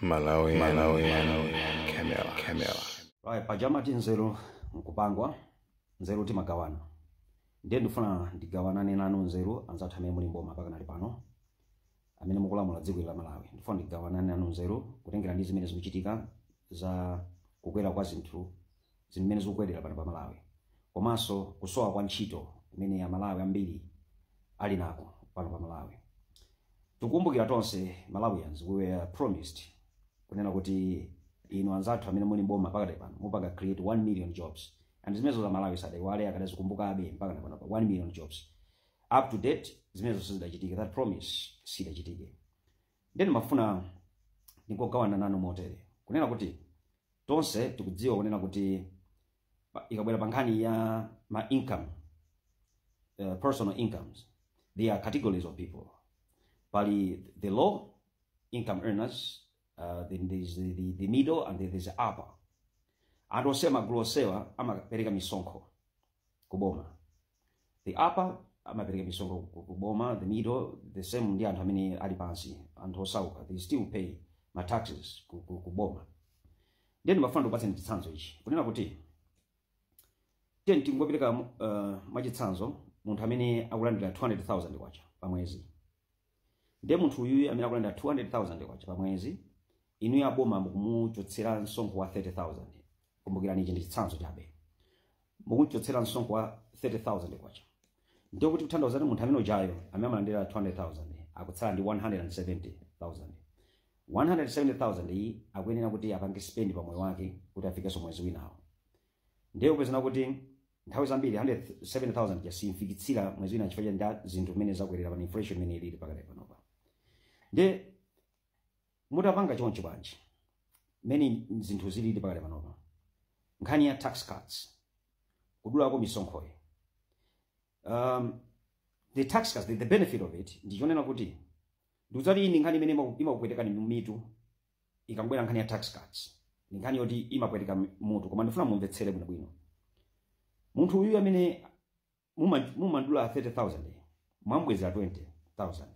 Malawian Camera. Right, pajama tinzero nkupangwa nzeru timagawana. Ndiye ndifuna ndigawanane nanu nzeru anzathu amene muli mboma paka nali pano. Amene mukulamula dziko la Malawi. Ndifuna ndigawanane nanu nzeru kutengera ndi zimene zikuchitika za kukwera kwa zinthu zimene zikukwera pano pa Malawi. Komanso kusowa kwa ntchito imene ya Malawi ambiri ali nako pano pa Malawi. Tukumbukira tonse Malawians we were promised kunena kuti ino anzathu amene muli mboma pakati pano mupanga create 1 million jobs. And zimezo za Malawi sadaiwale akadazikumbuka abe mpaka pano 1 million jobs. Up to date zimezo sizidachitika, that promise sidachitike. Then mafuna nikogawana nanu motere kunena kuti tonse tikudziwa kunena kuti ikabwera pankhani ya ma income, personal incomes, there are categories of people. Pali the low income earners, then there's the middle, and then there's the upper. And osema grosewa amapereka misonkho kuboma. The upper amapereka misonkho kuboma, the middle the same ndi anthu amene ali pansi, anthu osauka, they still pay my taxes kuboma. Then mafando upatse chitsanzo ichi kunena kuti tingopereka mwachitsanzo munthu amene akulandira 200,000 kwacha pa mwezi. Ndiye munthu uyu amene akulandira 200,000 kwacha pa mwezi, inu ya boma mukumuchotsera msonkho wa 30,000. Kumbukirani ichi ndi chitsanzo chabe. Mukumuchotsera msonkho wa 30,000 kwacha. Ndiye kuti kuthandauza kuti munthu amene ujayo amene amalandira 200,000 akutsala ndi 170,000. 170,000 iyi akuyenera kuti apange spend pa moyo wake kuti afikeso mwezi winawo. Ndiye upezana kuti nthawi zambiri 170,000 yasimfikitsira mwezi wina chifukwa cha zinthu zimene zakwerera pa inflation imene ili pakati panopa. Ndiye mutapanga chonchi bwanji many zinthu zilili pakati panopa. Nkhani ya tax cuts kudulako misonkhoyi. The tax cuts, the benefit of it ndichonena kuti nduzali ini nkhani imene imapwetekani mitu ikangwera nkhani ya tax cuts. Nkhani yoti imapweteka mutu koma ndifuna mumvetsere bwino. Munthu uyu amene mumandula 30,000 mwambwezera 20,000.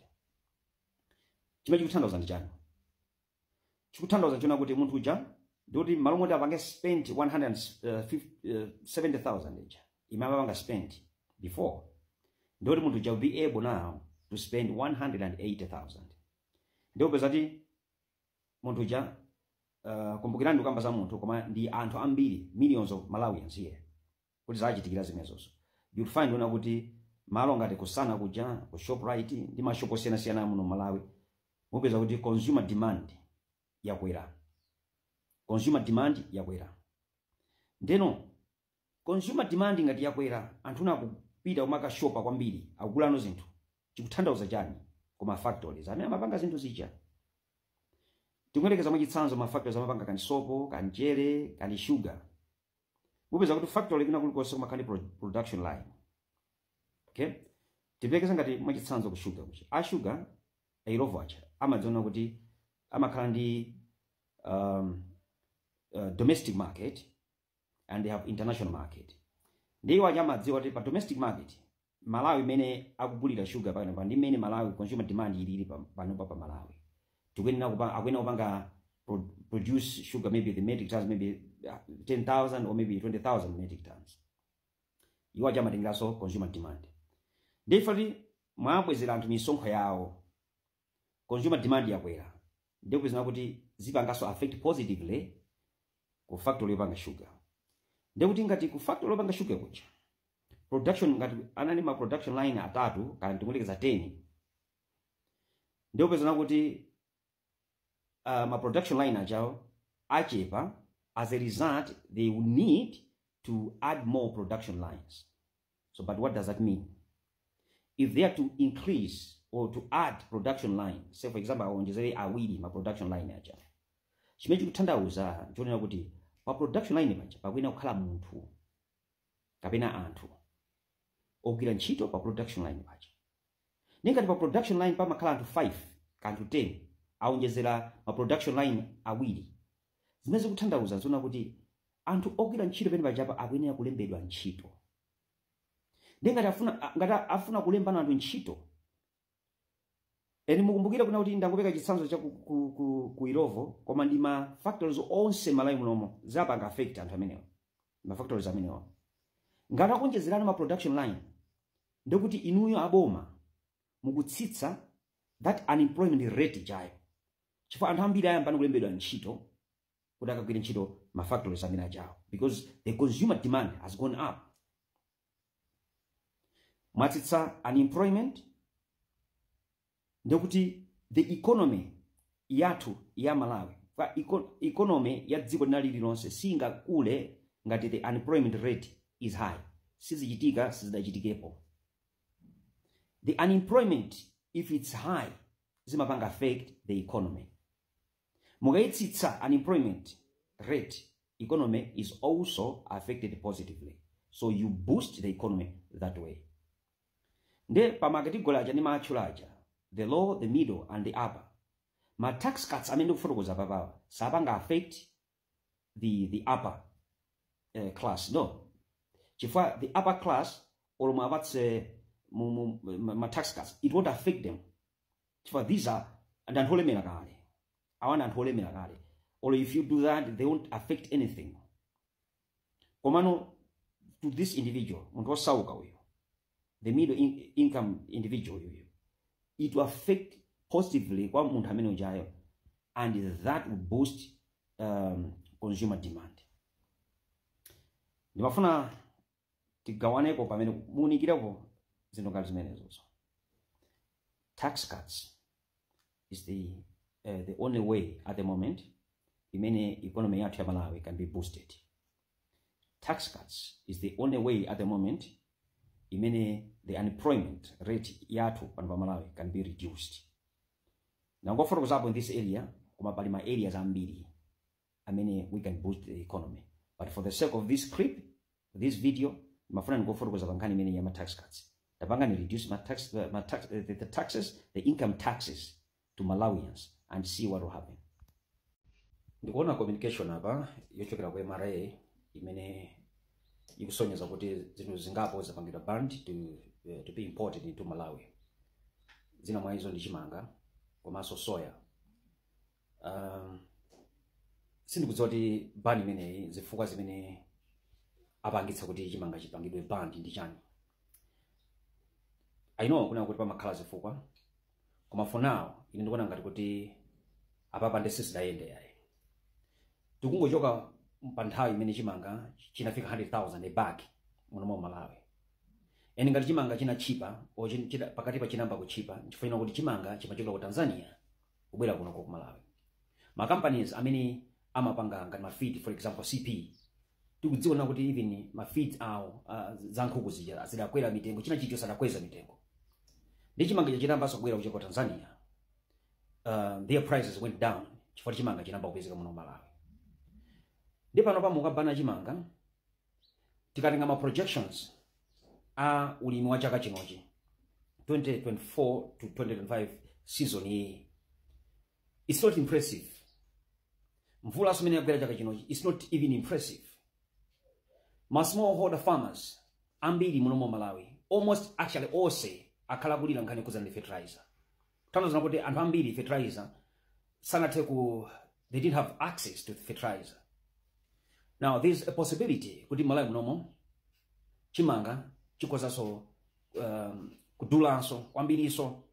Chimene chikuthandauza ndi chani? Chikuthandauza chona kuti munthu uja ndoti malo moti apange spend 170,000 ija imene apanga spend before, ndoti munthu uja will be able now to spend 180,000. Ndio peza ti munthu uja kumbukirani ukamba za munthu koma ndi anthu ambiri, millions of Malawians here kuti zachitikira zimenezozo. You'll find una kuti malo ngati kusana kuja ku Shoprite ndi mashopo osiyana-siyana muno Malawi mupeza kuti consumer demand yakwera. Consumer demand yakwera. Ndeno consumer demand ngati yakwera anthu akupita kumaka shopa kwambiri akugulano zinthu. Chikuthandauza chani koma factories amene amapanga zinthu zija. Tingoyerekeza mwachitsanzo ma factories amapanga kani sopo, kani chere, kani sugar. Mupeza kuti factory kuna kulikonse kumakani production line. Okay? Tipekeza ngati mwachitsanzo ku sugar kuchi. A sugar airovacha amadziona kuti amakhala ndi domestic market and they have international market. Ndiyo waja amadziwa kuti pa domestic market Malawi imene akugulira sugar pano ndi imene Malawi consumer demand ilili pano pa Malawi. Akwena kupanga produce sugar, maybe the metric tons, maybe 10,000 or maybe 20,000 metric tons. Iwa jama tingaso consumer demand. Therefore, mwabwezera anthu misonkho yawo, consumer demand yakwera. Ndipo kwezana kuti zipangaso affect positively ku factory yopanga sugar. Ndipo kuti ngati ku factory yopanga sugar kucha production ngati anani ma production line atatu kana timulekeza 10. Ndipo kwezana kuti my production line ajao achepa. As a result, they will need to add more production lines. So, but what does that mean? If they are to increase or to add production line, say for example, aonjezere awiri ma production line aja. Chimechi kuthandauza nchonena kuti pa production line manja pakwena kukhala munthu kapena anthu ogwira ntchito pa production line paja. Ningati pa production line pa makhala anthu 5 kanthu 10 aonjezera ma production line awiri. Zimene kuthandauza zona kuti anthu ogwira ntchito pene pajapa akuyenera kulembedwa ntchito. Ngati afuna kulembana anthu ntchito eni mukumbukira kuna kuti ndangopeka chitsanzo cha ku Irovo koma ndi ma factories onse Malawi munomo zapanga affect anthu amenewa ma factories amenewa ngati akunjezerana ma production line ndikuti inuyo aboma mukutsitsa that unemployment rate jayo chifukwa anthu ambiri ayamba kulembedwa ntchito kuti akagwire ntchito ma factories amene ajawo because the consumer demand has gone up. Mwatitsa unemployment ndikuti the economy yathu ya Malawi economy ya dziko lililonse singakule ngati the unemployment rate is high. Sizichitika sizidachitikepo. The unemployment if it's high zimapanga affect the economy. Mugayitsitsa unemployment rate, economy is also affected positively. So you boost the economy that way. Nde pamakategori aja ni maachulaja, the low, the middle, and the upper. Ma tax cuts amene kufotokoza papawa sapanga affect the upper class. No. Chifukwa the upper class or ma tax cuts, it won't affect them. Chifukwa these are andantholemera kale. Awana antholemera kale. Or if you do that, they won't affect anything. Komano to this individual, muntu osauka uyo, the middle income individual uyo, it will affect positively kwa muntu amene ujayo, and that will boost consumer demand. Ndimafuna tigawaneko pamene munikirapo zinthu ngati zimenezo. Tax cuts is the only way at the moment imene economy yathu ya Malawi can be boosted. Tax cuts is the only way at the moment imene the unemployment rate yathu pano pa Malawi can be reduced. Now go for example in this area, koma pali ma areas ambiri amene we can boost the economy. But for the sake of this clip, this video, mafuna ngo for example nkhani imene ya ma tax cuts. Tapanga ni reduce the taxes, the income taxes to Malawians and see what will happen. Ndikuona communication hapa yochokera kwa MRA imene ikusonyeza kuti zinthu zingapo zapangidwa banned to be imported into Malawi. Zina mwa izo ndi chimanga komanso soya. Sindikudziwa kuti ban imeneyi zifukwa zimene apangitsa kuti chimanga chipangidwe banned ndi chani. I know kuna kuti pamakhala zifukwa koma for now ine ndikuona ngati kuti apapa ndi sisidayende yayi. Tikungochoka mpanthawi imene chimanga chinafika 100,000 a bag muno mu Malawi. Eni ngati chimanga china chipa o pakati pa chinamba kuchipa chifukwa kuti chimanga chimachoka ku Tanzania kubwera kuno ku Malawi. Ma companies amene amapanga ngati ma feed, for example CP, tikudziona kuti even ma feed awo za nkhuku zija zidakwera mitengo, china chicho sadakweza mitengo. Ndi chimanga chinamba kubwera kuchoka ku Tanzania, their prices went down chifukwa chimanga chinamba kupezeka muno Malawi. Ndipo pano mukabana chimanga tikatenga ma projections ulimi wa chaka chinochi 2024 to 2025 season iyi, it's not impressive. Mvula somene yagwera chaka chinochi, it's not even impressive. Ma smallholder farmers ambiri muno mu Malawi almost actually onse akhala kulira nkhani kuza ndi fertilizer. Tanozana kuti anthu ambiri fertilizer sanathe ku, they didn't have access to fertilizer. Now there's a possibility kuti Malawi munomo chimanga chikozaso kudulanso kwambiriso.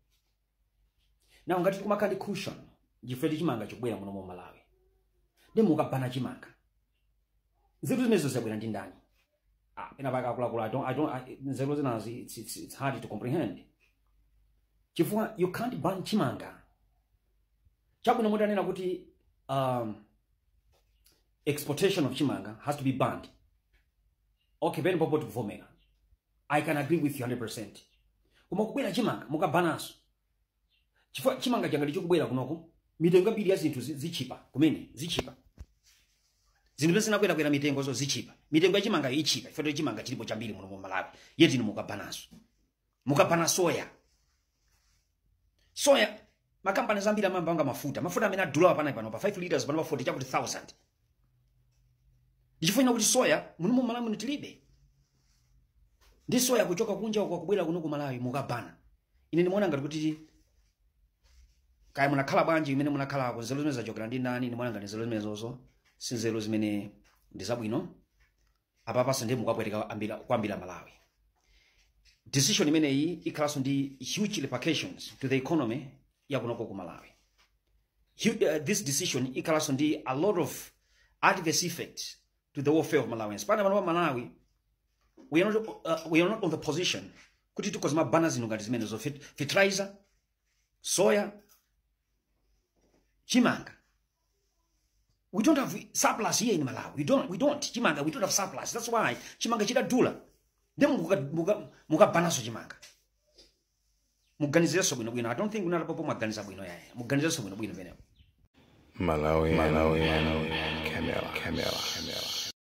Now ngati kumakhala ndi cushion jifeti chimanga chobwera muno mu Malawi, ndi mukabana chimanga nzeru zimenezo zabwera ndi ndani? Pena pakakula nzeru zinazi it's hard to comprehend. Chifukwa you can't ban chimanga. Chabwino mutanena kuti exportation of chimanga has to be banned. Okay, ben popo tukuvomera. I can agree with you 100%. Kuma kubwera chimanga mukabanaso. Chifukwa chimanga changa ndichokubwera kunoko, mitengo ambiri ya zinthu zichipa kumene zichipa. Zinthu zina kwera mitengo zo zichipa. Mitengo ya chimanga ichipa. Ifo chimanga chilipo chambiri muno mu Malawi. Yeti ni mukabanaso. Mukabana soya. Soya makampani zambiri amambanga mafuta amene adula pano pa 5 liters pano pa 40 chakuti 1000. Ndichifuna kuti soya muno mu Malawi mutilibe. Ndi soya kuchoka kunja kwa kubwera kuno ku Malawi mukabana. Ine ndimuona ngati kuti kaya munakhala bwanji imene munakhalako nzeru zimene zachokera ndi nani ni mwananga nzeru zimene zozo sinzeru zimene ndi zabwino apa sende mukapweteka kwambira Malawi. Decision imene iyi ikhalanso ndi huge repercussions to the economy ya kunoko ku Malawi. This decision ikhalanso ndi a lot of adverse effects to the welfare of Malawians. Pana pano Malawi we are not on the position kuti tukozima bana zino ngati zimene zo fertilizer, soya, chimanga. We don't have surplus here in Malawi. We don't. Chimanga, we don't have surplus. That's why chimanga chidadula. Then muka banaso chimanga. Muganizeso bwino. I don't think unala popo muganiza bwino yaye. Muganizeso bwino bwino. Malawi, Camera.